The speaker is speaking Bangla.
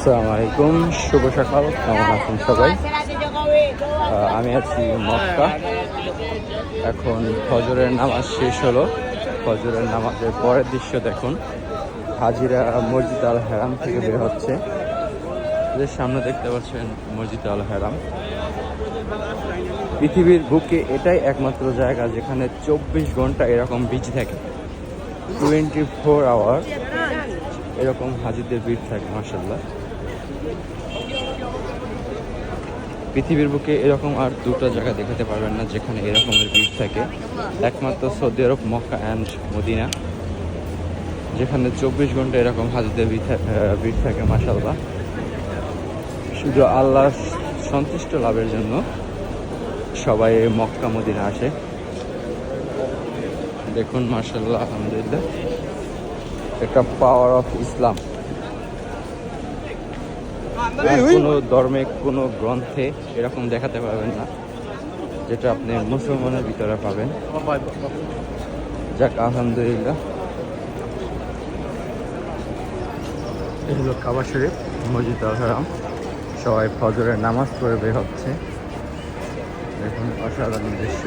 আসসালামু আলাইকুম, শুভ সকাল। কেমন আছেন সবাই? আমি আছি মক্কা। এখন ফজরের নামাজ শেষ হলো। ফজরের নামাজের পরের দৃশ্য দেখুন। হাজিরা মসজিদ আল হারাম থেকে বের হচ্ছে। এদের সামনে দেখতে পাচ্ছেন মসজিদ আল হারাম। পৃথিবীর বুকে এটাই একমাত্র জায়গা যেখানে 24 ঘন্টা এরকম বিচ থাকে। 24 আওয়ার এরকম হাজিদের ভিড় থাকে। মাশাআল্লাহ, পৃথিবীর বুকে এরকম আর দুটো জায়গা দেখাতে পারবেন না যেখানে এরকমের ভিড় থাকে। একমাত্র Saudi Arab, Mecca and Medina, যেখানে 24 ঘন্টা এরকম হাজিদের ভিড় থাকে। মাশাআল্লাহ, শুধু আল্লাহর সন্তুষ্ট লাভের জন্য সবাই মক্কা মদিনা আসে। দেখুন মাশাআল্লাহ, আলহামদুলিল্লাহ, একটা পাওয়ার অফ ইসলাম। কোনো ধর্মে, কোনো গ্রন্থে এরকম দেখাতে পারবেন না যেটা আপনি মুসলমানের ভিতরে পাবেন। যাক, আলহামদুলিল্লাহ। এই হলো কাবা শরীফ, মসজিদ আল হারাম। সবাই ফজরের নামাজ পড়ে বের হচ্ছে। দেখুন অসাধারণ দৃশ্য।